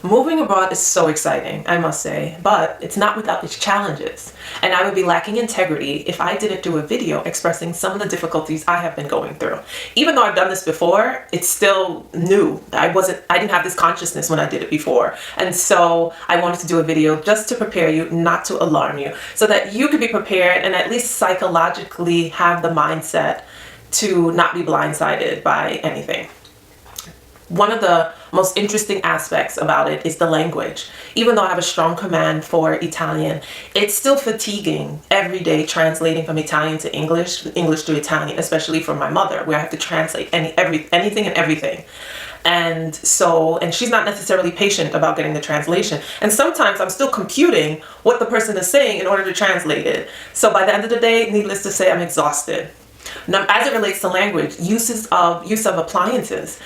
Moving abroad is so exciting, I must say, but it's not without its challenges. And I would be lacking integrity if I didn't do a video expressing some of the difficulties I have been going through. Even though I've done this before, it's still new. I didn't have this consciousness when I did it before. And so I wanted to do a video just to prepare you, not to alarm you, so that you could be prepared and at least psychologically have the mindset to not be blindsided by anything. One of the most interesting aspects about it is the language. Even though I have a strong command for Italian, it's still fatiguing every day translating from Italian to English, English to Italian, especially for my mother, where I have to translate anything and everything. And she's not necessarily patient about getting the translation. And sometimes I'm still computing what the person is saying in order to translate it. So by the end of the day, needless to say, I'm exhausted. Now, as it relates to language, use of appliances.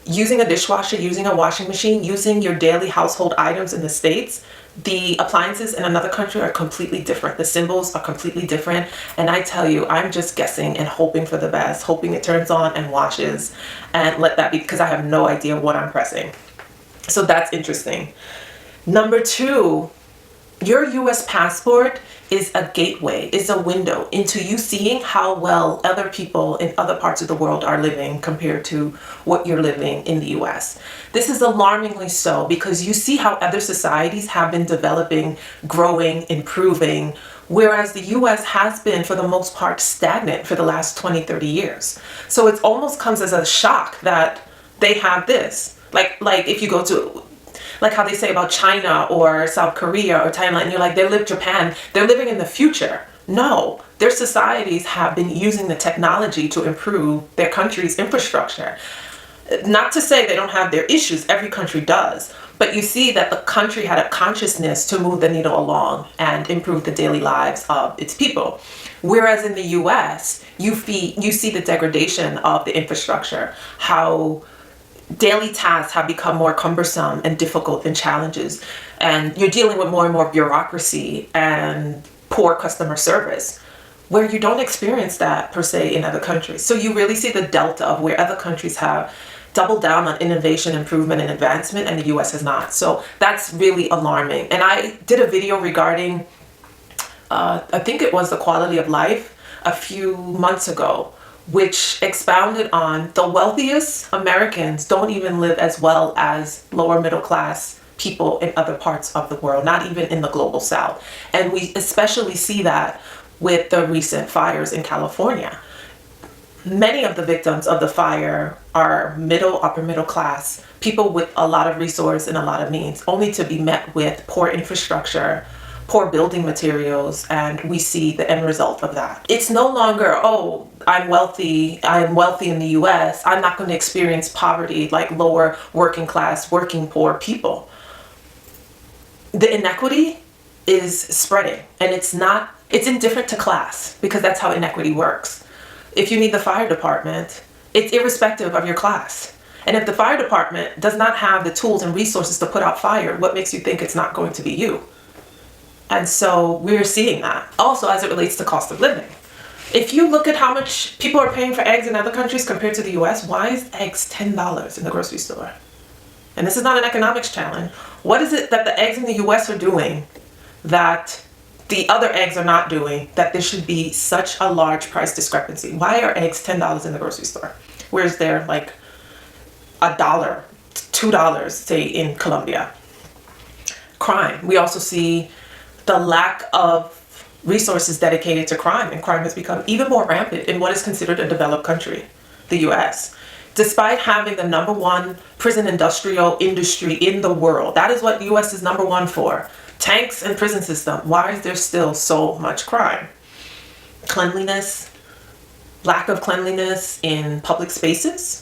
Using a dishwasher, using a washing machine, using your daily household items in the States, the appliances in another country are completely different. The symbols are completely different. And I tell you, I'm just guessing and hoping for the best, hoping it turns on and washes, and let that be, because I have no idea what I'm pressing. So that's interesting. Number two, your US passport is a gateway, is a window into you seeing how well other people in other parts of the world are living compared to what you're living in the US. This is alarmingly so because you see how other societies have been developing, growing, improving, whereas the US has been, for the most part, stagnant for the last 20, 30 years. So it almost comes as a shock that they have this. Like if you go to, like how they say about China or South Korea or Thailand, and you're like, Japan, they're living in the future. No, their societies have been using the technology to improve their country's infrastructure. Not to say they don't have their issues, every country does, but you see that the country had a consciousness to move the needle along and improve the daily lives of its people. Whereas in the US, you see the degradation of the infrastructure, how daily tasks have become more cumbersome and difficult and challenges, and you're dealing with more and more bureaucracy and poor customer service, where you don't experience that per se in other countries. So you really see the delta of where other countries have doubled down on innovation, improvement, and advancement, and the US has not. So that's really alarming. And I did a video regarding, I think it was the quality of life a few months ago, which expounded on the wealthiest Americans don't even live as well as lower middle class people in other parts of the world, not even in the global south. And we especially see that with the recent fires in California. Many of the victims of the fire are upper middle class, people with a lot of resource and a lot of means, only to be met with poor infrastructure, poor building materials, and we see the end result of that. It's no longer, oh, I'm wealthy in the US, I'm not going to experience poverty like lower working class, working poor people. The inequity is spreading, and it's indifferent to class, because that's how inequity works. If you need the fire department, it's irrespective of your class. And if the fire department does not have the tools and resources to put out fire, what makes you think it's not going to be you? And so we're seeing that. Also, as it relates to cost of living. If you look at how much people are paying for eggs in other countries compared to the US, why is eggs $10 in the grocery store? And this is not an economics challenge. What is it that the eggs in the US are doing that the other eggs are not doing, that there should be such a large price discrepancy? Why are eggs $10 in the grocery store? Whereas they're like $1, $2, say in Colombia? Crime. We also see the lack of resources dedicated to crime, and crime has become even more rampant in what is considered a developed country, the US. Despite having the #1 prison industrial industry in the world, that is what the US is #1 for, tanks and prison system, why is there still so much crime? Cleanliness, lack of cleanliness in public spaces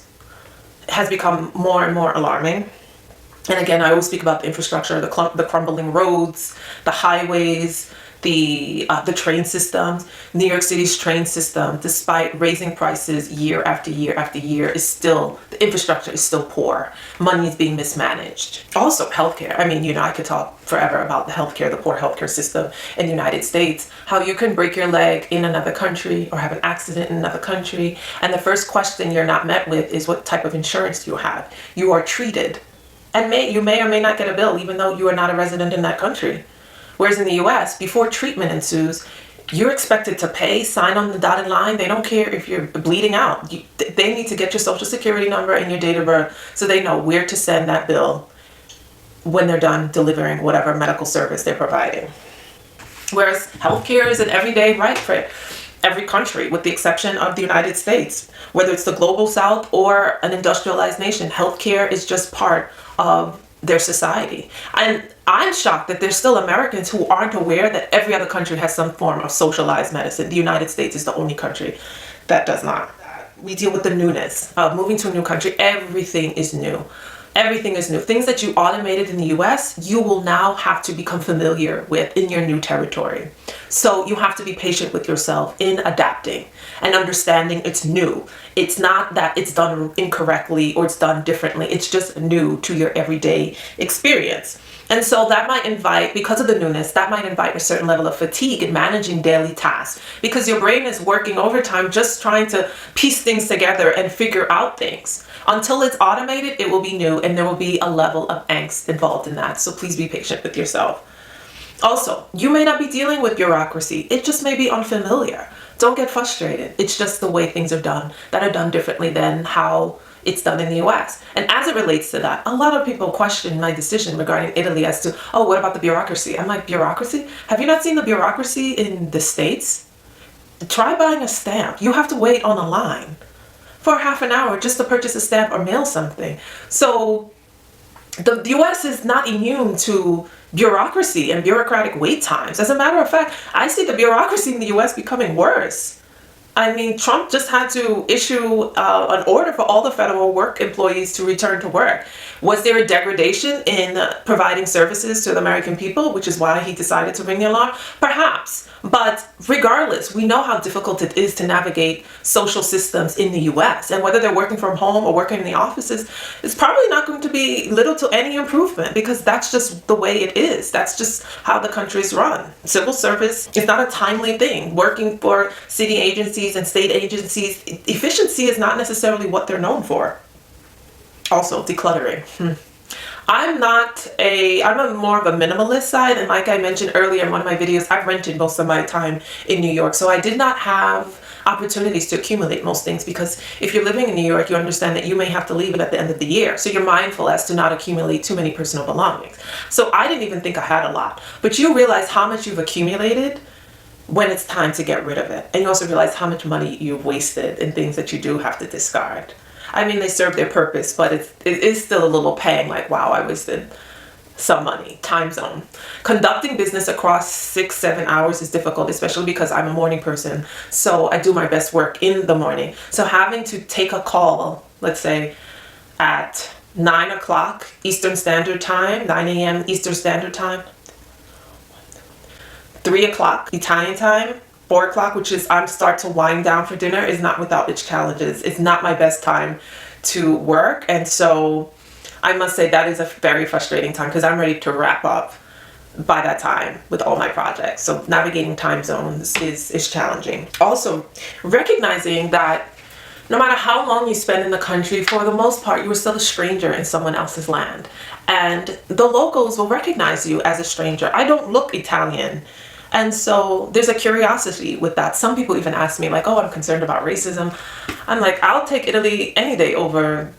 has become more and more alarming. And again, I always speak about the infrastructure, the crumbling roads, the highways, the train systems. New York City's train system, despite raising prices year after year after year, the infrastructure is still poor. Money is being mismanaged. Also, healthcare. I mean, I could talk forever about the poor healthcare system in the United States. How you can break your leg in another country or have an accident in another country, and the first question you're not met with is, what type of insurance do you have? You are treated And you may or may not get a bill even though you are not a resident in that country. Whereas in the US, before treatment ensues, you're expected to pay, sign on the dotted line. They don't care if you're bleeding out. They need to get your social security number and your date of birth so they know where to send that bill when they're done delivering whatever medical service they're providing. Whereas healthcare is an everyday right for every country, with the exception of the United States. Whether it's the global south or an industrialized nation, healthcare is just part of their society. And I'm shocked that there's still Americans who aren't aware that every other country has some form of socialized medicine. The United States is the only country that does not. We deal with the newness of moving to a new country. Everything is new. Everything is new. Things that you automated in the US, you will now have to become familiar with in your new territory. So you have to be patient with yourself in adapting and understanding it's new. It's not that it's done incorrectly or it's done differently. It's just new to your everyday experience. And so that might invite, because of the newness, that might invite a certain level of fatigue in managing daily tasks, because your brain is working overtime just trying to piece things together and figure out things. Until it's automated, it will be new, and there will be a level of angst involved in that. So please be patient with yourself. Also, you may not be dealing with bureaucracy. It just may be unfamiliar. Don't get frustrated. It's just the way things are done that are done differently than how it's done in the US. And as it relates to that, a lot of people question my decision regarding Italy as to, oh, what about the bureaucracy? I'm like, bureaucracy? Have you not seen the bureaucracy in the States? Try buying a stamp. You have to wait on a line for half an hour just to purchase a stamp or mail something. So the US is not immune to bureaucracy and bureaucratic wait times. As a matter of fact, I see the bureaucracy in the US becoming worse. I mean, Trump just had to issue an order for all the federal work employees to return to work. Was there a degradation in providing services to the American people, which is why he decided to ring the alarm? Perhaps. But regardless, we know how difficult it is to navigate social systems in the US. And whether they're working from home or working in the offices, it's probably not going to be little to any improvement, because that's just the way it is. That's just how the country is run. Civil service is not a timely thing. Working for city agencies and state agencies, efficiency is not necessarily what they're known for. Also, decluttering. I'm more of a minimalist side, and like I mentioned earlier in one of my videos, I've rented most of my time in New York, so I did not have opportunities to accumulate most things, because if you're living in New York, you understand that you may have to leave it at the end of the year, so you're mindful as to not accumulate too many personal belongings. So I didn't even think I had a lot, but you realize how much you've accumulated when it's time to get rid of it, and you also realize how much money you've wasted in things that you do have to discard. I mean, they serve their purpose, but it is still a little pang, like, wow, I wasted some money. Time zone. Conducting business across 6-7 hours is difficult, especially because I'm a morning person. So I do my best work in the morning. So having to take a call, let's say at 9 o'clock Eastern Standard Time, 9 a.m. Eastern Standard Time, 3 o'clock Italian time, 4 o'clock, which is I'm start to wind down for dinner, is not without its challenges. It's not my best time to work. And so I must say that is a very frustrating time, because I'm ready to wrap up by that time with all my projects. So navigating time zones is challenging. Also, recognizing that no matter how long you spend in the country, for the most part, you are still a stranger in someone else's land. And the locals will recognize you as a stranger. I don't look Italian. And so there's a curiosity with that. Some people even ask me, like, oh, I'm concerned about racism. I'm like, I'll take Italy any day over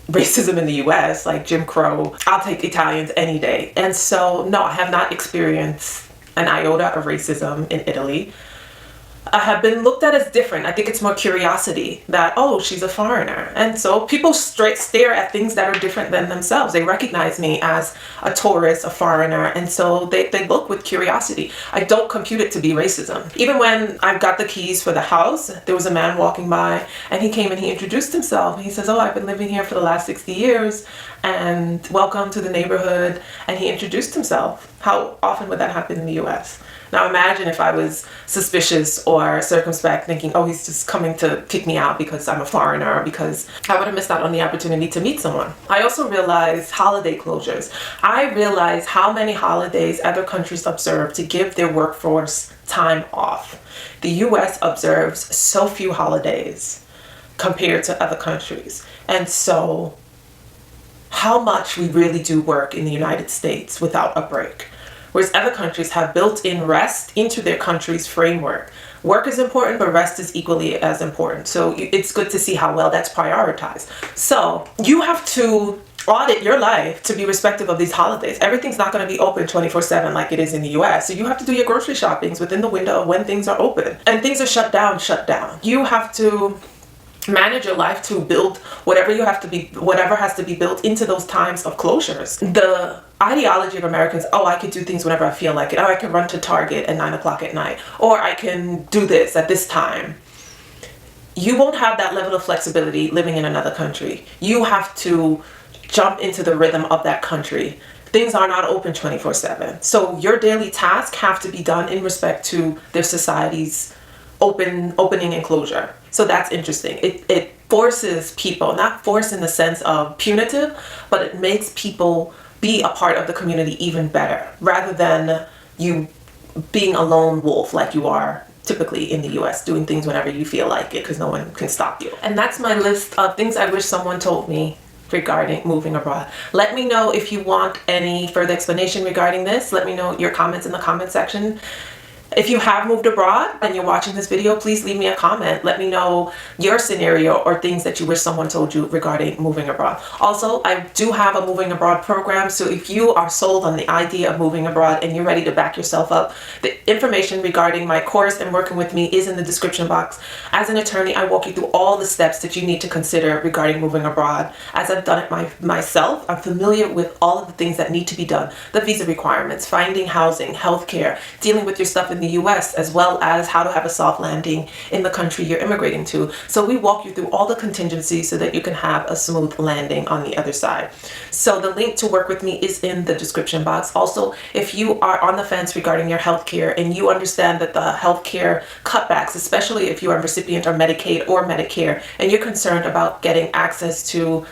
racism in the US, like Jim Crow. I'll take Italians any day. And so, no, I have not experienced an iota of racism in Italy. I have been looked at as different. I think it's more curiosity that, oh, she's a foreigner. And so people straight stare at things that are different than themselves. They recognize me as a tourist, a foreigner, and so they look with curiosity. I don't compute it to be racism. Even when I got the keys for the house, there was a man walking by, and he came and he introduced himself. He says, oh, I've been living here for the last 60 years, and welcome to the neighborhood. And he introduced himself. How often would that happen in the US? Now imagine if I was suspicious or circumspect, thinking, oh, he's just coming to kick me out because I'm a foreigner, or because I would have missed out on the opportunity to meet someone. I also realized holiday closures. I realized how many holidays other countries observe to give their workforce time off. The US observes so few holidays compared to other countries. And so how much we really do work in the United States without a break. Whereas other countries have built in rest into their country's framework. Work is important, but rest is equally as important. So it's good to see how well that's prioritized. So you have to audit your life to be respective of these holidays. Everything's not going to be open 24/7 like it is in the US. So you have to do your grocery shoppings within the window of when things are open. And things are shut down. You have to manage your life to build whatever has to be built into those times of closures. The ideology of Americans, oh, I could do things whenever I feel like it. Oh, I can run to Target at 9 o'clock at night, or I can do this at this time. You won't have that level of flexibility living in another country. You have to jump into the rhythm of that country. Things are not open 24/7. So your daily tasks have to be done in respect to their society's opening and closure. So that's interesting. It forces people, not force in the sense of punitive, but it makes people be a part of the community even better, rather than you being a lone wolf like you are typically in the US, doing things whenever you feel like it because no one can stop you. And that's my list of things I wish someone told me regarding moving abroad. Let me know if you want any further explanation regarding this. Let me know your comments in the comment section. If you have moved abroad and you're watching this video, please leave me a comment. Let me know your scenario or things that you wish someone told you regarding moving abroad. Also, I do have a moving abroad program, so if you are sold on the idea of moving abroad and you're ready to back yourself up, the information regarding my course and working with me is in the description box. As an attorney, I walk you through all the steps that you need to consider regarding moving abroad. As I've done it myself, I'm familiar with all of the things that need to be done. The visa requirements, finding housing, healthcare, dealing with your stuff in the US, as well as how to have a soft landing in the country you're immigrating to. So we walk you through all the contingencies so that you can have a smooth landing on the other side. So the link to work with me is in the description box. Also, if you are on the fence regarding your healthcare and you understand that the healthcare cutbacks, especially if you are a recipient of Medicaid or Medicare, and you're concerned about getting access to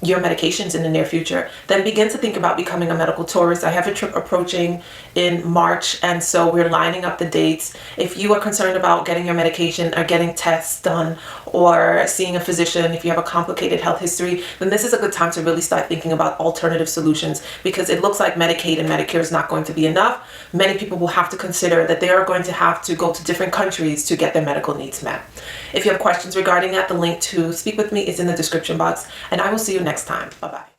your medications in the near future, then begin to think about becoming a medical tourist. I have a trip approaching in March, and so we're lining up the dates. If you are concerned about getting your medication or getting tests done or seeing a physician, if you have a complicated health history, then this is a good time to really start thinking about alternative solutions, because it looks like Medicaid and Medicare is not going to be enough. Many people will have to consider that they are going to have to go to different countries to get their medical needs met. If you have questions regarding that, the link to speak with me is in the description box, and I will see you next time. Bye-bye.